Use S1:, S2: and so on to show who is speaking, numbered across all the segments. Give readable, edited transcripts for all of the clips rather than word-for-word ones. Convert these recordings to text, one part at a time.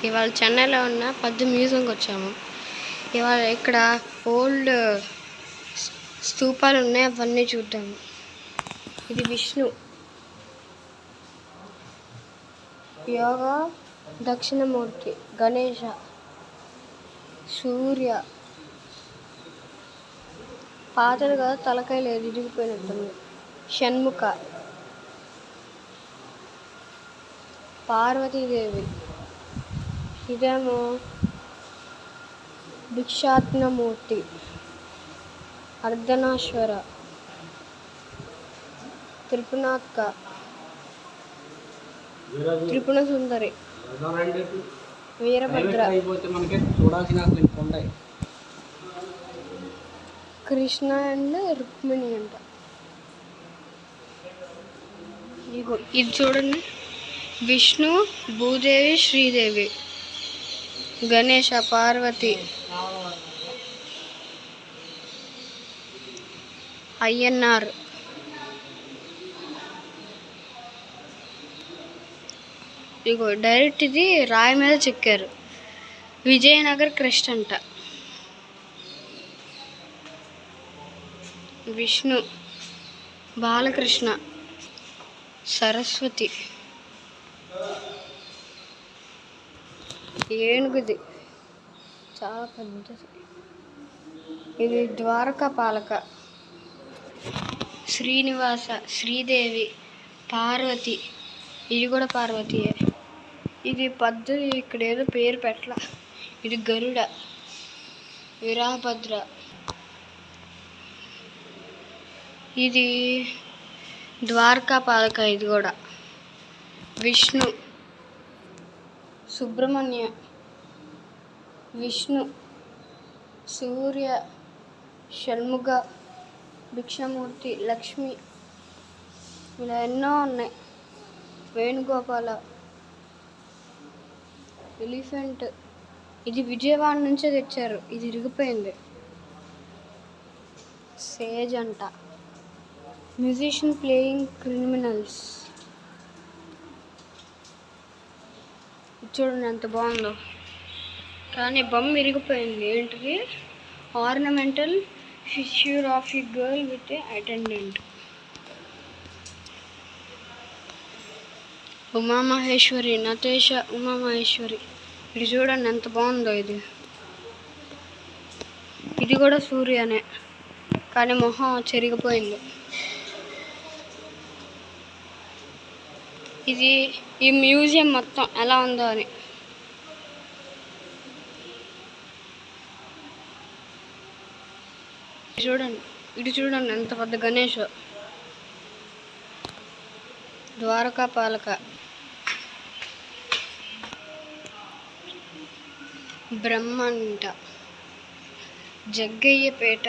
S1: ఇవాళ చెన్నైలో ఉన్న పెద్ద మ్యూజియంకి వచ్చాము. ఇవాళ ఇక్కడ ఓల్డ్ స్తూపాలు ఉన్నాయి, అవన్నీ చూద్దాము. ఇది విష్ణు యోగా దక్షిణమూర్తి, గణేష, సూర్య. పాతది కదా, తలకాయ లేదు, ఇరిగిపోయినట్టుంది. షణ్ముఖ, పార్వతీదేవి. ఇదేమో భిక్షాటనమూర్తి, అర్ధనాశ్వర, త్రిపునాత్క, త్రిపుణ సుందరి, వీరభద్ర, కృష్ణ అండ్ రుక్మిణి అంట. ఇది చూడండి, విష్ణు, భూదేవి, శ్రీదేవి, గణేష, పార్వతి, అయ్యన్నార్. ఇగో డైరెక్ట్ ఇది రాయి మీద చెక్కారు. విజయనగర్ క్రెస్ట్ అంట. విష్ణు, బాలకృష్ణ, సరస్వతి, ఏనుగుది చాలా పెద్దది. ఇది ద్వారకా పాలక, శ్రీనివాస, శ్రీదేవి, పార్వతి. ఇది కూడా పార్వతీయే. ఇది పద్ధతి, ఇక్కడ ఏదో పేరు పెట్టల. ఇది గరుడ, వీరభద్ర. ఇది ద్వారకా పాలక. ఇది కూడా విష్ణు, సుబ్రహ్మణ్య, విష్ణు, సూర్య, షణ్ముఖ, భిక్షామూర్తి, లక్ష్మి. ఇలా ఎన్నో ఉన్నాయి. వేణుగోపాల, ఎలిఫెంట్. ఇది విజయవాడ నుంచే తెచ్చారు, ఇది ఇరిగిపోయింది. సేజ్ అంట. Musician playing criminals. చూడండి ఎంత బాగుందో, కానీ బొమ్మ ఇరిగిపోయింది. ఏంటిది? Ornamental figure of a girl with a attendant. Umamaheshwari, Natesha, Umamaheshwari. ఇది చూడండి ఎంత బాగుందో. ఇది కూడా సూర్యనే, కానీ మొహం చెరిగిపోయింది. ఇది ఈ మ్యూజియం మొత్తం ఎలా ఉందో అని. చూడండి, ఇది చూడండి ఎంత పెద్ద గణేష్. ద్వారకా పాలక, బ్రహ్మంట, జగ్గయ్యపేట,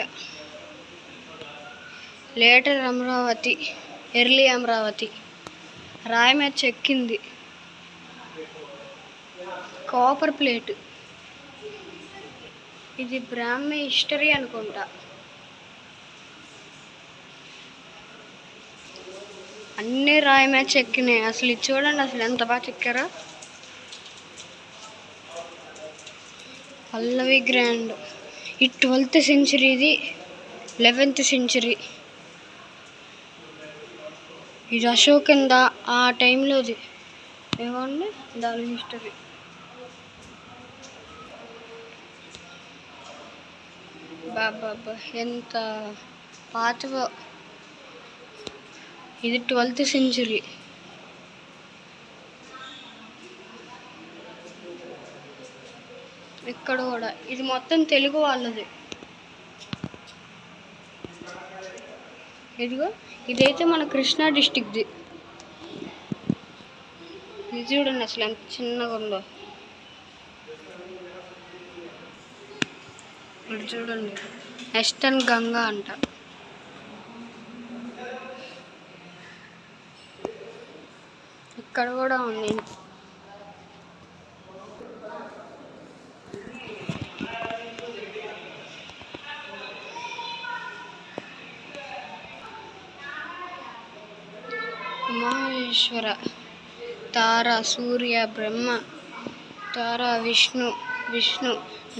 S1: లేటర్ అమరావతి, ఎర్లీ అమరావతి. రాయి మీద చెక్కింది. Copper plate. ఇది బ్రాహ్మీ హిస్టరీ అనుకుంటా. అన్ని రాయి మీద చెక్కినాయి. అసలు ఇది చూడండి, అసలు ఎంత బాగా చెక్కారో. పల్లవి గ్రాండ్. ఇది 12th century, ఇది 11th century. ఇది అశోకంద ఆ టైంలోది. ఏమండి దాని హిస్టరీ. బాబా ఎంత పాతవో. ఇది 12th century. ఇక్కడ కూడా ఇది మొత్తం తెలుగు వాళ్ళది. ఇదిగో ఇదైతే మన కృష్ణా డిస్టిక్ది. ఇది చూడండి అసలు ఎంత చిన్నగా ఉందో. ఇది చూడండి, వెస్టర్న్ గంగా అంట. ఇక్కడ కూడా ఉంది. ఉమామహేశ్వర, తార, సూర్య, బ్రహ్మ, తారా, విష్ణు విష్ణు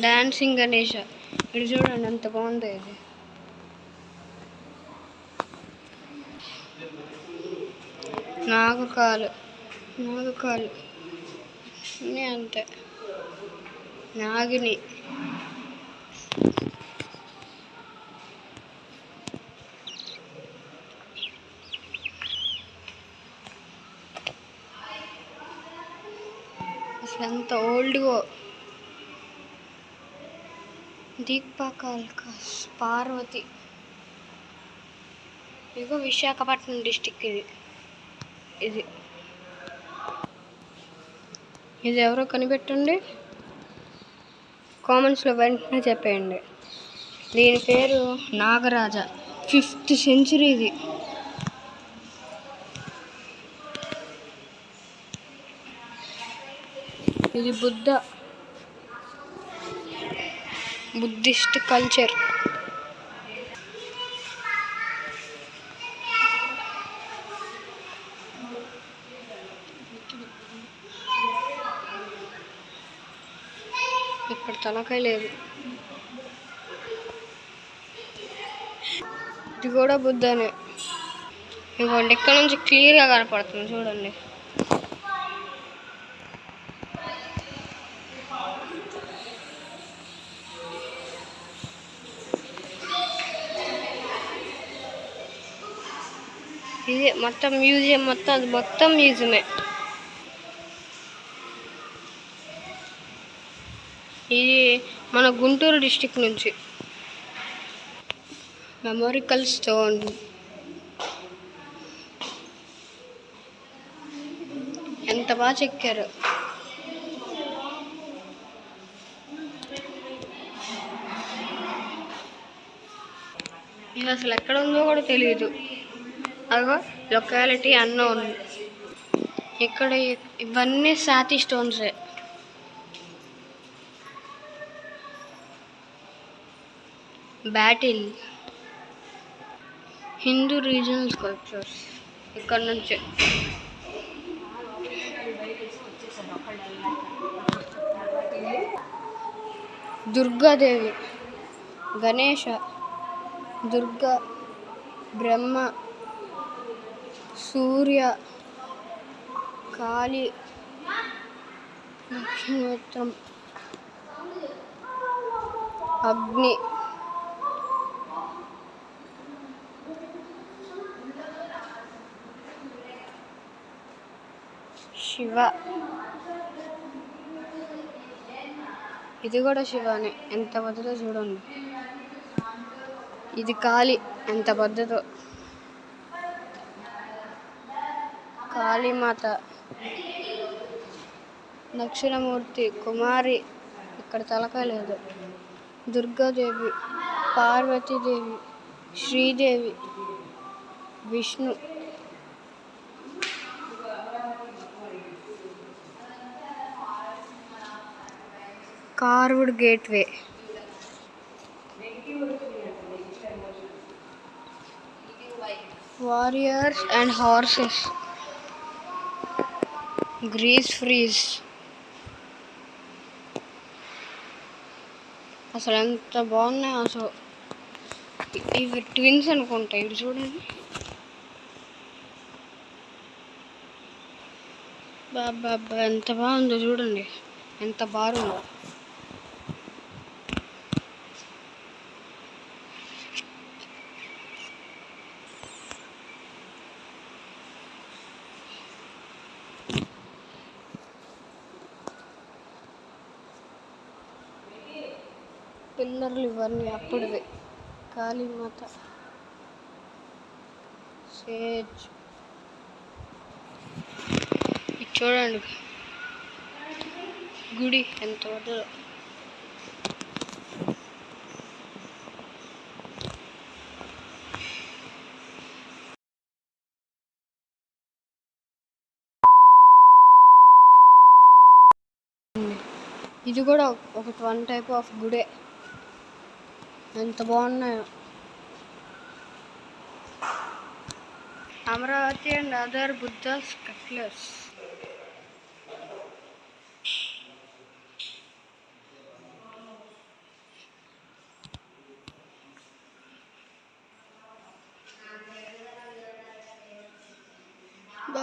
S1: డాన్సింగ్ గణేష. ఇది చూడండి ఎంత బాగుందో ఇది. నాగకాలు అన్నీ అంతే. నాగిని, అసలు ఎంత ఓల్డ్గో. దీపకాల్కాస్, పార్వతి. ఇగో విశాఖపట్నం డిస్టిక్ ఇది ఇది ఎవరో కనిపెట్టండి, కామెంట్స్లో వెంటనే చెప్పేయండి. దీని పేరు నాగరాజ, 5th సెంచరీ ఇది. ఇది బుద్ధిస్ట్ కల్చర్. ఇక్కడ తలకాయ లేదు. ఇది కూడా బుద్ధనే. ఇదిగోండి ఇక్కడ నుంచి క్లియర్గా కనపడుతుంది చూడండి. ఇది మొత్తం మ్యూజియం, మొత్తం మ్యూజియమే. ఇది మన గుంటూరు డిస్టిక్ నుంచి. మెమోరికల్ స్టోన్. ఎంత బాగా చెక్కారు. ఇది అసలు ఎక్కడ ఉందో కూడా తెలియదు. అగో లొకాలిటీ అన్నోన్. ఇక్కడ ఇవన్నీ సాతి స్టోన్సే. బ్యాటిల్, హిందూ రీజనల్ స్కల్ప్చర్స్ ఇక్కడ నుంచే. దుర్గాదేవి, గణేష, దుర్గా, బ్రహ్మ, సూర్య, కాళీ, నక్షత్రం, అగ్ని, శివ. ఇది కూడా శివనే, ఎంత పెద్దదో చూడండి. ఇది కాళీ, ఎంత పెద్దదో. కాళీమాత, దక్షిణమూర్తి, కుమారి, ఇక్కడ తలకాయ లేదు. Durgadevi, Parvathidevi, Sridevi, Vishnu. Carved wood gateway. Warriors and horses. Greece frieze. అసలు ఎంత బాగున్నాయి. అసలు ఇవి ట్విన్స్ అనుకుంటా. ఇవి చూడండి. బాబా ఎంత బాగుందో చూడండి, ఎంత బాగుందో. పిల్లర్లు ఇవన్నీ అప్పుడువే. కాళీమాత, సేజ్. ఇది చూడండి గుడి ఎంత పెద్దదో. ఇది కూడా ఒక వన్ టైప్ ఆఫ్ గుడే. ఎంత బాగున్నాయో. Amaravati and other Buddha sculptures.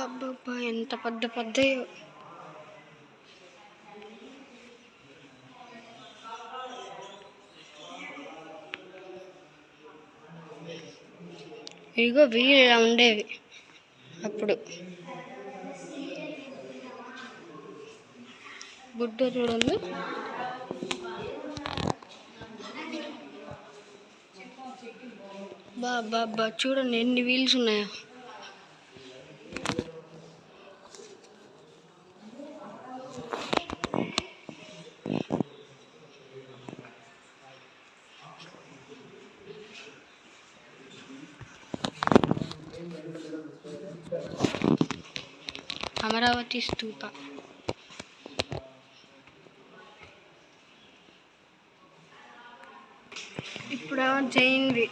S1: అబ్బబ్బా ఎంత పెద్ద పెద్దయో. ఇదిగో వీళ్ళు ఇలా ఉండేవి అప్పుడు. బుద్ధ చూడండి. బాబా చూడండి ఎన్ని వీల్స్ ఉన్నాయో. అమరావతి స్తూప. ఇప్పుడు జైన్వి.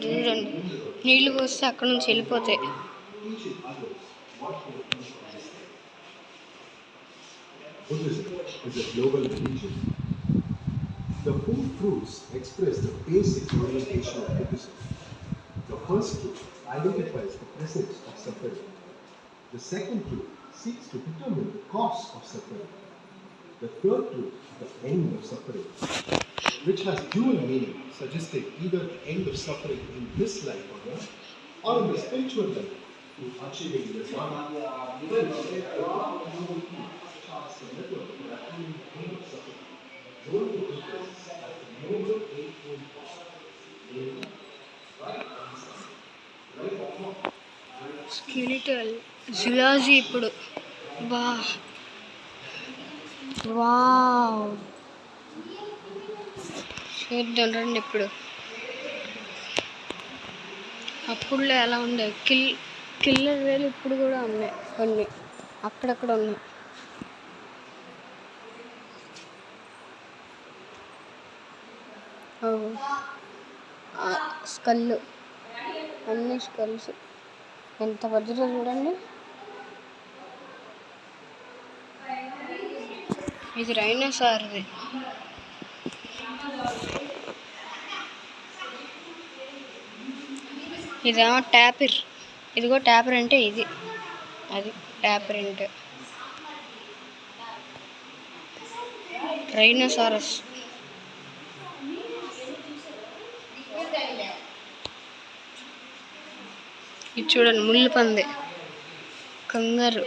S1: చూడండి నీళ్లు పోస్తే అక్కడ నుంచి వెళ్ళిపోతాయి.
S2: Buddhism is a global religion. The four truths express the basic orientation of Buddhism. The first truth identifies the presence of suffering. The second truth seeks to determine the cause of suffering. The third truth, the end of suffering, which has dual meaning, suggesting either the end of suffering in this life on earth or in the spiritual life, to achieving nirvana.
S1: Skeletal zoology ఇప్పుడు. Wow చూద్దాం రండి. ఇప్పుడు అప్పుడులో ఎలా ఉండేవి killer వేలు ఇప్పుడు కూడా ఉన్నాయి కొన్ని అక్కడక్కడ ఉన్నాయి. స్కల్లు అన్ని స్కల్స్ ఎంత పెద్దదో చూడండి. ఇది రైనోసార్ది. ఇదేమో ట్యాపిర్. ఇదిగో ట్యాపిర్ అంటే ఇది, అది ట్యాపిర్ అంటే రైనోసారస్. ఇది చూడండి ముళ్ళు పంది, కంగారు.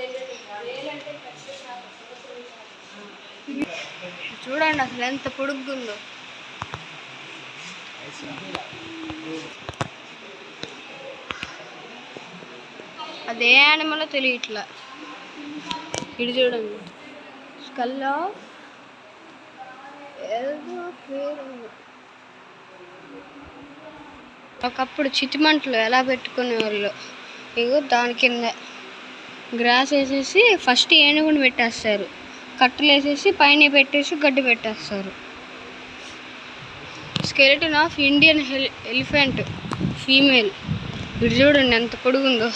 S1: చూడండి అసలు ఎంత పొడుగ్గుందో. అదే యానిమల్లో తెలియట్లా. ఇది చూడండి స్కల్ ఆఫ్ ఏదో పేరు. ఒకప్పుడు చితిమంటలు ఎలా పెట్టుకునేవాళ్ళు. ఇగో దాని కింద గ్రాస్ వేసేసి ఫస్ట్ ఏనుగుని పెట్టేస్తారు, కట్టలు వేసేసి పైన పెట్టేసి గడ్డి పెట్టేస్తారు. Skeleton of Indian elephant female. ఇది చూడండి ఎంత పొడుగుందో.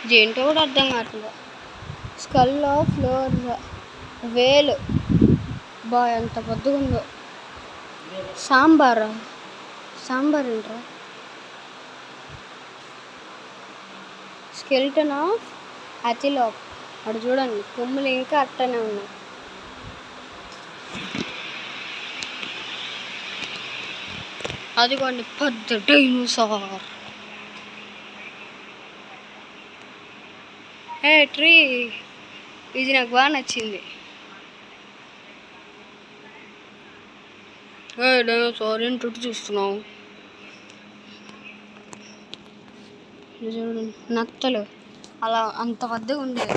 S1: ఇదేంటో కూడా అర్థం కావట్లేదు. స్కల్ ఆఫ్ ఫ్లోర్జా వేలు. ఎంత పెద్దగా ఉందో. సాంబార్ ఏంట్రా. Skeleton of antelope. అటు చూడండి కొమ్ములు ఇంకా అట్టనే ఉన్నాయి. అదిగోండి పెద్ద డైనోసార్. ట్రీ. ఇది నాకు బాగా నచ్చింది. డైనోసార్ ఏంటో చూస్తున్నావు. చూడండి నత్తలు అలా అంత పెద్దగా ఉండేది.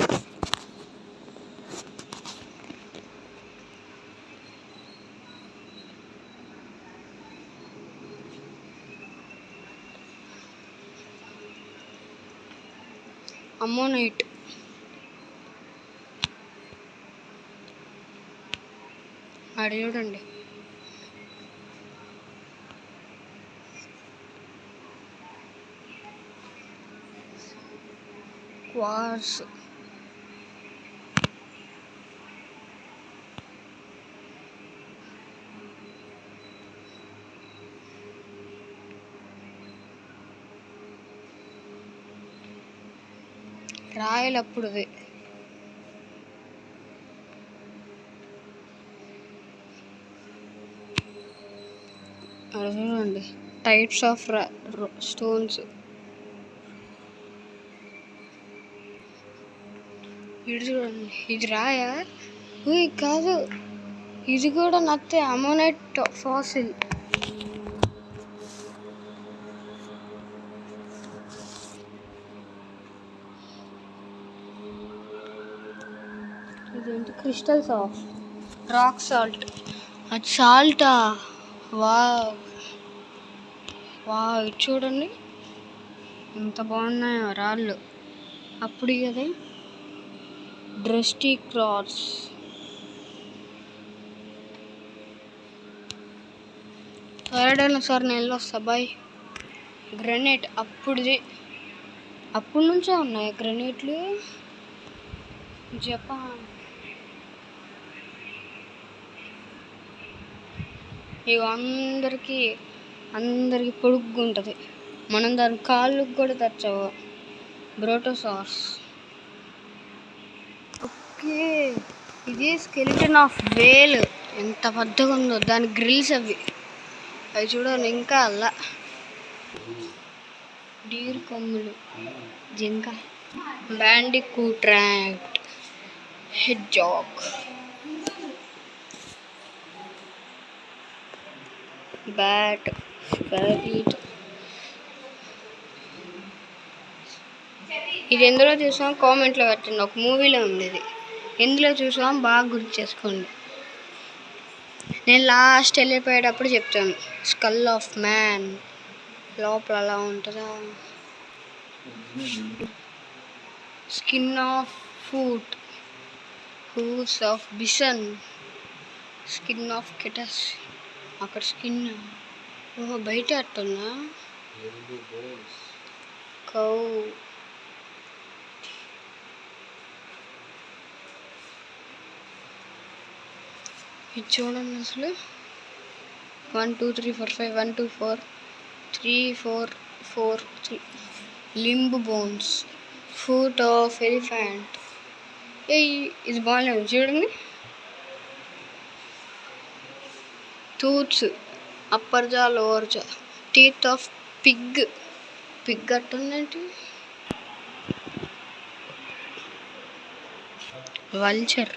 S1: అమ్మోనైట్. ఆడ చూడండి క్వార్ట్జ్. రాయలు అప్పుడుది. అక్కడ చూడండి టైప్స్ ఆఫ్ స్టోన్స్. ఇది చూడండి, ఇది రాయా? కాదు, ఇది కూడా నత్తే అమోనైట్ ఫాసిల్. ఇదేంటి? Crystals of rock salt. అది సాల్టా? వావ్ వావ్, ఇది చూడండి ఎంత బాగున్నాయో రాళ్ళు. అప్పుడు కదా డ్రెస్టీ క్రాస్. ఎవరైనా సార్ నేను వెళ్ళొస్తా బాయ్. గ్రనైట్ అప్పుడుది, అప్పటి నుంచే ఉన్నాయి గ్రనైట్లు. జపాన్. ఇవి అందరికి పొడుగ్గా ఉంటుంది. మనం దాని కాళ్ళకు కూడా తెచ్చావు. బ్రోటోసార్స్. ఓకే, ఇది స్కెలిటన్ ఆఫ్ వేల్. ఎంత పెద్దగా ఉందో, దాని గ్రిల్స్ అవి చూడండి. ఇంకా అలా డీర్ కొమ్ములు, జింక, బ్యాండికూట్ ర్యాట్, హెడ్జాగ్, బ్యాట్, స్పారిట్. ఇది ఎందులో చూసాం కామెంట్లో పెట్టండి. ఒక మూవీలో ఉంది ఇది. ఎందులో చూసాం బాగా గుర్తు చేసుకోండి. నేను లాస్ట్ వెళ్ళిపోయేటప్పుడు చెప్తాను. స్కల్ ఆఫ్ మ్యాన్ లోపల అలా ఉంటుందా. Skin of foot, hooves of bison, skin of cetus. అక్కడ స్కిన్. ఓహో, బయట అట్టున్నా. కౌ. ఇది చూడండి అసలు 1 2 3 4 5 1 2 4 3 4 4 3 limb bones, foot of elephant. ఇది బాగాలేదు చూడండి. Tooths, upper jaw, lower jaw. Teeth of pig. Pig అట్టుందేంటి? వల్చర్.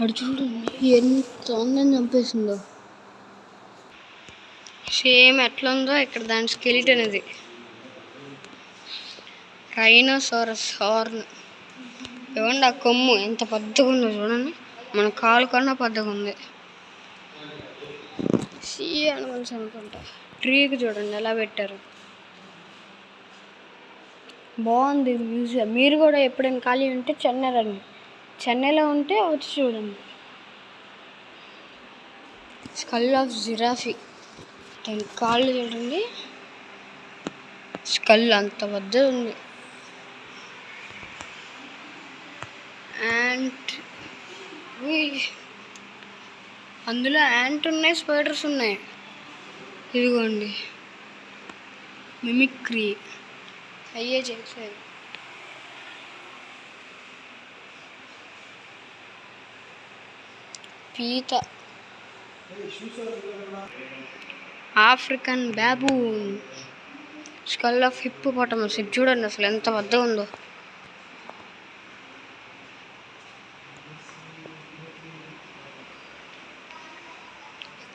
S1: అటు చూడండి ఎంత అందంగా చంపేసిందో. సేమ్ ఎట్లా ఉందో ఇక్కడ దాని స్కెలిటన్ ఇది. రైనోసారస్ హార్న్. ఇవ్వండి ఆ కొమ్ము ఎంత పెద్దగా ఉందో చూడండి. మన కాలు కన్నా పెద్దగా ఉంది. సీ అనిమల్స్ అనుకుంటా. ట్రీకి చూడండి ఎలా పెట్టారు. బాగుంది మ్యూజియం. మీరు కూడా ఎప్పుడైనా ఖాళీ ఉంటే చెన్నై రండి. చెన్నైలో ఉంటే వచ్చి చూడండి. Skull of giraffe. దాని కాళ్ళు చూడండి. స్కల్ అంత పెద్ద ఉంది. యాంట్. అందులో యాంట్ ఉన్నాయి, స్పైడర్స్ ఉన్నాయి. ఇదిగోండి మిమిక్రీ అయ్యే చేసేది. పీత. African baboon. Skull of hippopotamus. ఇది చూడండి అసలు ఎంత పెద్దగా ఉందో.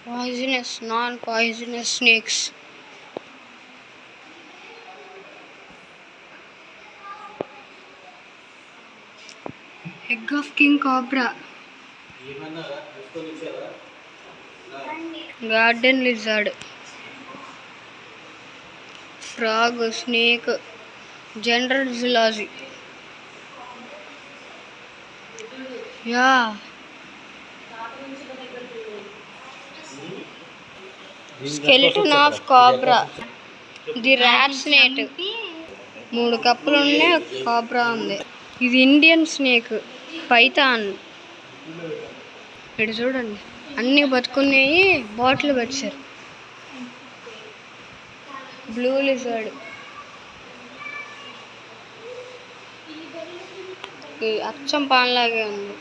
S1: Poisonous, non poisonous snakes. Egg of king cobra. Garden lizard, frog, snake, general zoology. యా skeleton of cobra. The rat snake. 3 కప్పులు ఉన్నాయి, కాబ్రా ఉంది. ఇది ఇండియన్ స్నేక్, పైథాన్. ఇక్కడ చూడండి అన్నీ బతుకున్నాయి, బాటిల్ పెట్టారు. బ్లూ లిజర్డ్, ఈ అచ్చం పాన్లాగే ఉంది.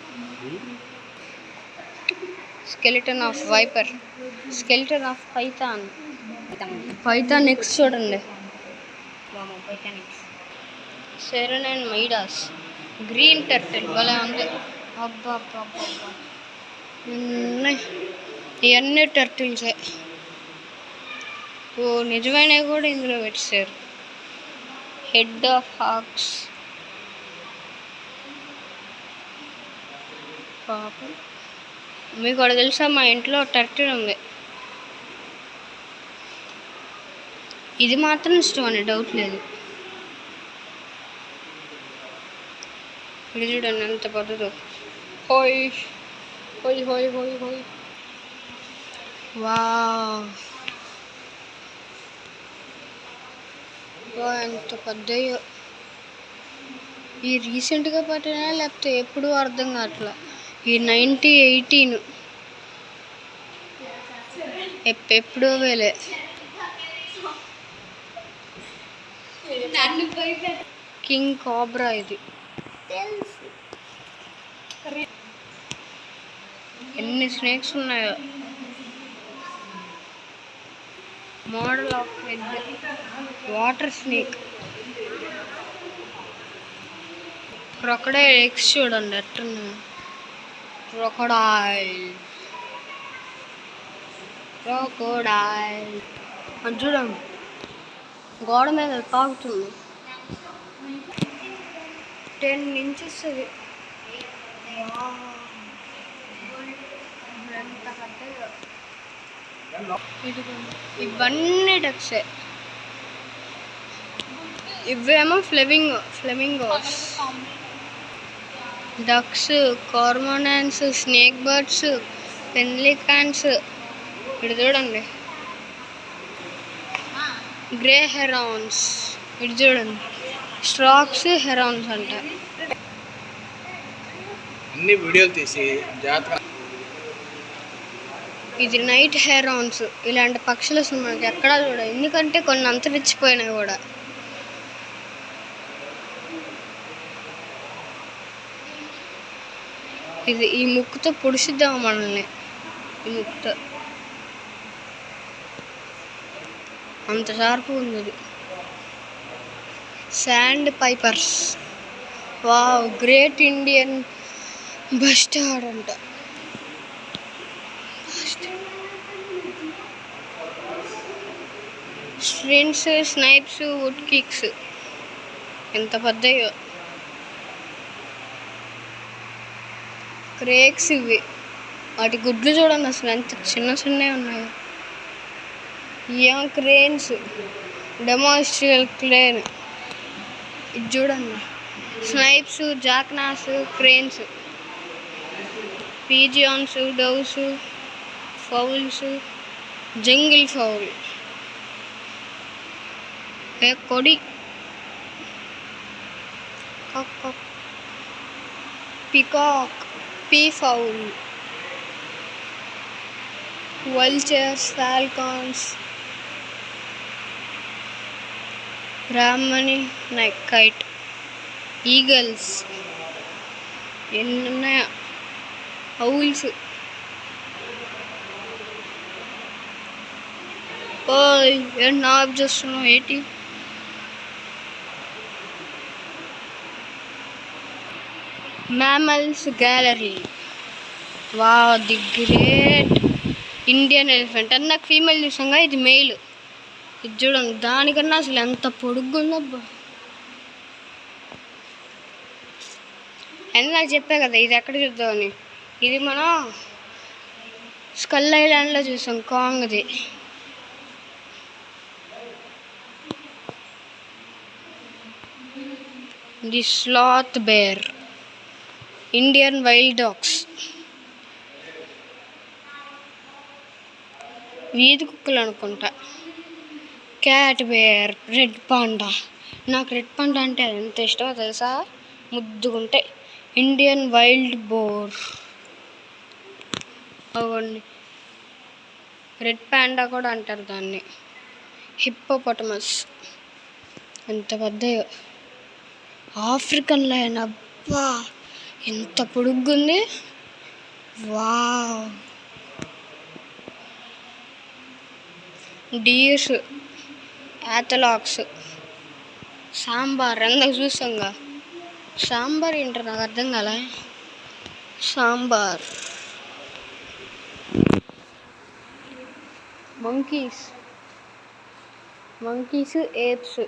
S1: Skeleton of viper, skeleton of python. Python next చూడండి. సెరెనైన్ మైడాస్, గ్రీన్ టర్టిల్ భలే ఉంది. అబ్బా అబ్బా అబ్బా అబ్బా, ఇవన్నీ టర్టిల్సే. ఓ నిజమైనవి కూడా ఇందులో పెట్టారు. హెడ్ ఆఫ్ హాక్స్, పాపం. మీకు కూడా తెలుసా, మా ఇంట్లో టర్టిల్ ఉంది. ఇది మాత్రం ఇష్టం అని డౌట్ లేదు. ఇది చూడండి ఎంత పెద్దదో. హోయ్ హోయ్ హోయ్ హోయ్ హోయ్. వావ్, ఎంత పెద్దయో. ఈ రీసెంట్గా పట్టినా లేకపోతే ఎప్పుడు అర్థం కావట్లా. ఈ 1918 ఎప్పుడో వేలే. కింగ్ కాబ్రా ఇది. ఎన్ని స్నేక్స్ ఉన్నాయో. Model of head, water snake. Crocodile eggs చూడండి ఎట్టున్నాయి. క్రొకడైల్ అది చూడండి, గోడ మీద తాగుతుంది. 10 inches అది. ఇవన్నీ డక్సే. ఇవేమో flamingos. Ducks, cormorants, snake birds, pelicans. ఇటు చూడండి, గ్రే హెరాన్స్. ఇటు చూడండి, స్ట్రాక్స్ హెరాన్స్ అంట.
S3: అన్ని వీడియోలు తీసి జాతర.
S1: ఇది నైట్ హెరాన్స్. ఇలాంటి పక్షులు అసలు మనకి ఎక్కడా చూడ, ఎందుకంటే కొన్ని అంతరించిపోయినాయి కూడా. ఇది ఈ ముక్కుతో పొడిచిద్దాం మనల్ని. ఈ ముక్కుతో అంత షార్పు ఉంది అది. Sandpipers. Wow, great Indian bustard అంట. Stints, snipes, woodcocks. ఎంత పెద్దయో. క్రేక్స్ ఇవి. వాటి గుడ్లు చూడండి అసలు ఎంత చిన్నవి ఉన్నాయో. Young cranes, demoiselle crane. ఇది చూడండి, snipes, jacanas, cranes, pigeons, doves, fowls, jungle fowl. కొడి, peacock, peafowl, vultures, falcons, Brahminy kite, eagles. ఎన్ని ఉన్నాయా. ఔల్స్. ఓయ్ ఏంటి నా ఆఫ్ చేస్తున్నావు ఏంటి. Mammals gallery. Wow, the great Indian elephant. అది నాకు ఫీమేల్ చూసాగా, ఇది మెయిల్. ఇది చూడండి, దానికన్నా అసలు ఎంత పొడుగుందబ్బా. అని నాకు చెప్పా కదా ఇది ఎక్కడ చూద్దామని. ఇది మనం స్కల్ ఐలాండ్లో చూసాం, కాంగ్ది. The sloth bear, Indian wild dogs. వీధి కుక్కలు అనుకుంటా. Cat bear, red panda. నాకు రెడ్ పాండా అంటే ఎంత ఇష్టమో తెలుసా, ముద్దుగుంటాయి. Indian wild boar. అవ్వండి, రెడ్ పాండా కూడా అంటారు దాన్ని. హిప్పోపటమస్ ఎంత పెద్దయో. African lion. వా, ఎంత పొడుగ్గుంది. వావ్, డీర్స్, యాథలాక్స్, సాంబార్ అందరికి చూసాంగా. సాంబార్ ఏంటో నాకు అర్థం కాలే. Sambar, monkeys, apes,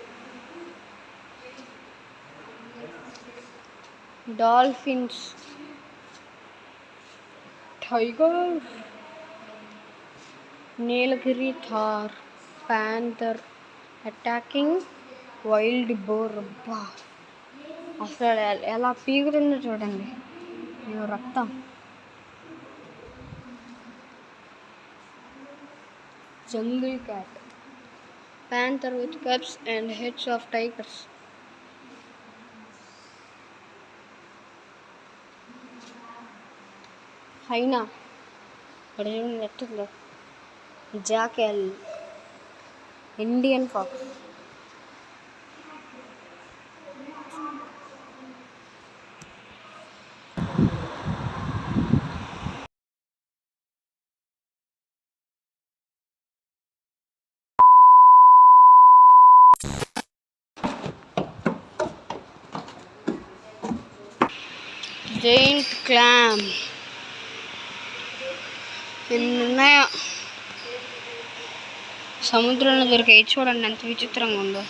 S1: dolphins, tiger, Nilgiri tahr, panther, attacking wild boar. అబ్బా, అసలు ఎలా పీగుతుందో చూడండి, రక్తం. Jungle cat, panther with cubs and heads of tigers. Hyena, ఇక్కడ చూడండి ఎట్టుందో. Jackal, Indian fox, giant clam. ఎన్ని ఉన్నాయో సముద్రంలో దొరికాయి. చూడండి ఎంత విచిత్రంగా ఉందో.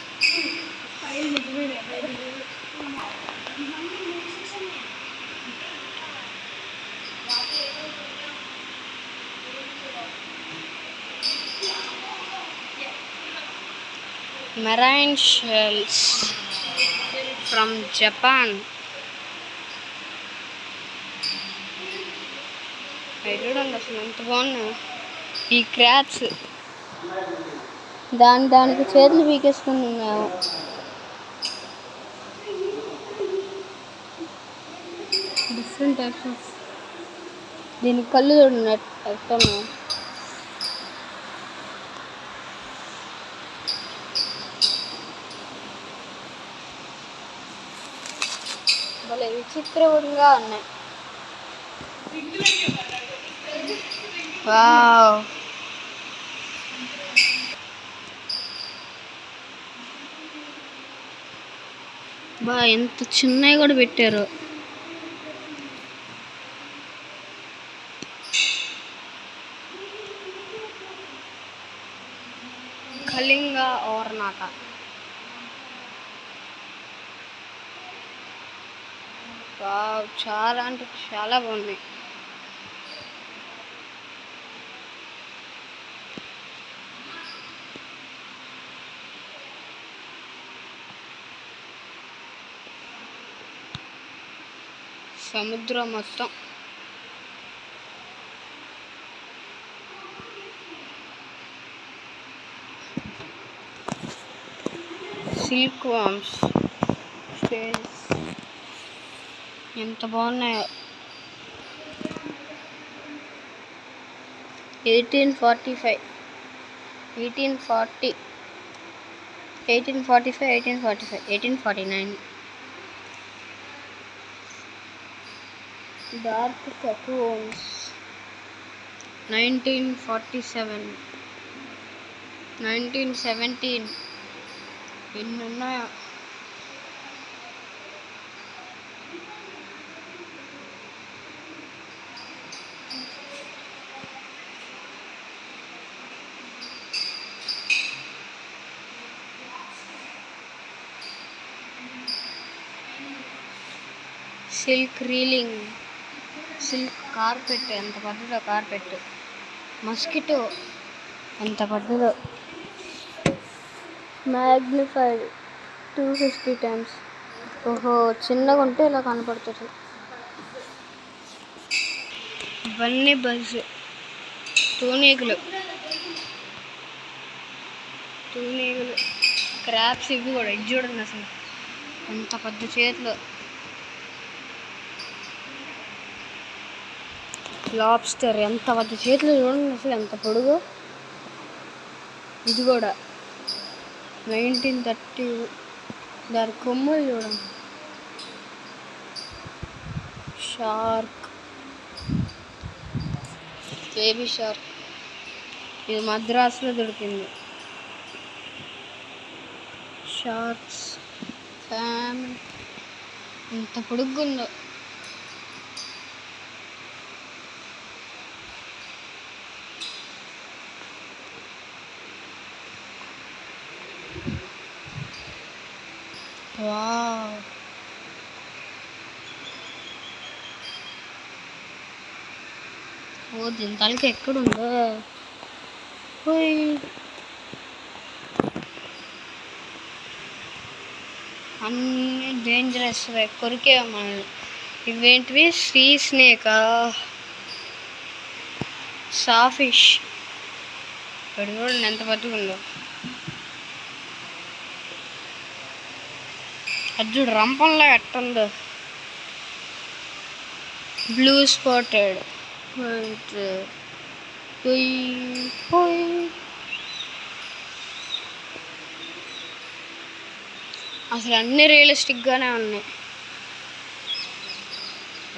S1: Marine shells from Japan. అవి చూడండి అసలు ఎంత బాగున్నాయి. ఈ క్రాబ్స్ దానికి చేతులు పీకేసుకుని ఉన్నాము. Different types of. దీనికి కళ్ళు చూడండి ఎట్టున్నాయి. భలే విచిత్రంగా ఉన్నాయి. వావ్, బా ఎంత చిన్నవి కూడా పెట్టారు. కళింగ ఓర్నాక. వావ్, చాలా అంటే చాలా బాగున్నాయి. సముద్రం మొత్తం సిల్క్ వామ్స్, స్టేజ్ ఎంత బాగున్నాయో. 1845, 1840, 1845, 1845, 1849. Dark cocoons, 1947, 1917. ఎన్ని ఉన్నాయో. సిల్క్ రీలింగ్, సిల్క్ కార్పెట్ ఎంత పెద్దదో. కార్పెట్ మస్కిటో ఎంత పెద్దదో. Magnified 250 times. ఓహో, చిన్నగా ఉంటే ఇలా కనపడుతుంది. ఇవన్నీ బజ్, తూనీగులు, క్రాబ్స్. ఇవి కూడా ఇది చూడండి అసలు ఎంత పెద్ద చేతులు. లాబ్స్టర్ ఎంత పెద్ద చేతులు చూడండి అసలు ఎంత పొడుగు. ఇది కూడా 1930. దాని కొమ్ములు చూడండి. Shark, baby shark. ఇది మద్రాసులో దొరికింది. షార్క్స్ ఫ్యామిలీ ఎంత పొడుగ్గుందో. వావ్, ఓ దీని తలకి ఎక్కడుందో. హోయ్, అన్నీ డేంజరస్, కొరికే మనల్ని. ఇవేంటివి? సీ స్నేకా, సాఫిష్. ఇక్కడ చూడండి ఎంత పెద్దగుందో. అది చూడు రంపంలో ఎట్టుందో. Blue spotted. అసలు అన్నీ రియలిస్టిక్గానే ఉన్నాయి.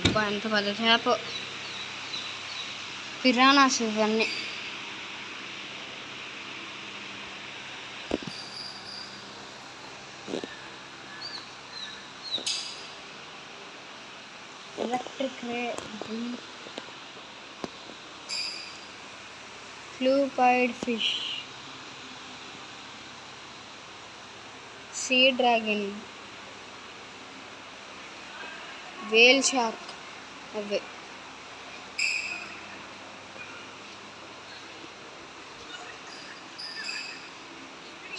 S1: అబ్బా ఎంత పెద్ద చేప. పిరానాస్ ఇవన్నీ. ఎలక్ట్రిక్ రే, ఫ్లూపాయిడ్ fish, sea dragon, whale shark. అవే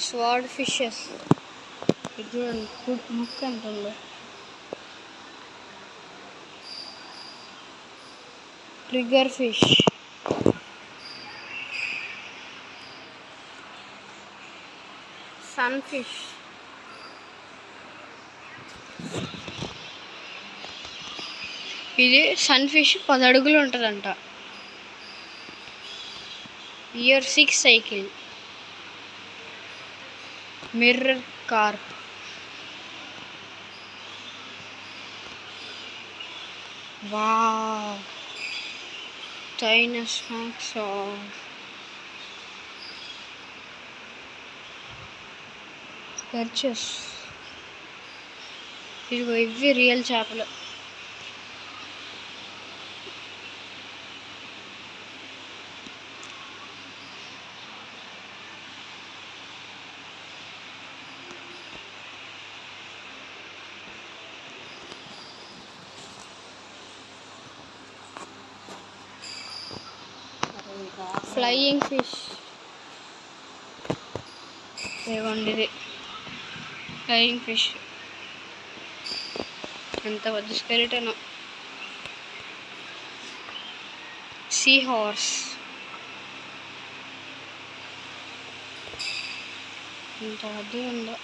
S1: స్వార్డ్ ఫిషెస్. ఇది చూడండి ముక్క ఎంత ఉందో. Triggerfish, sunfish. ఇది సన్ ఫిష్ 10 అడుగులు ఉంటుందంట. Year 6 cycle, mirror carp, wow, టైనోసార్స్, పర్చెస్. ఇదిగో ఇవి రియల్ చేపలు. Flying fish. ఇదిగోండి ఇది ఫ్లయింగ్ ఫిష్. ఎంత పెద్ద స్కెలిటన్. See horse. ఎంత పెద్దగా ఉందో.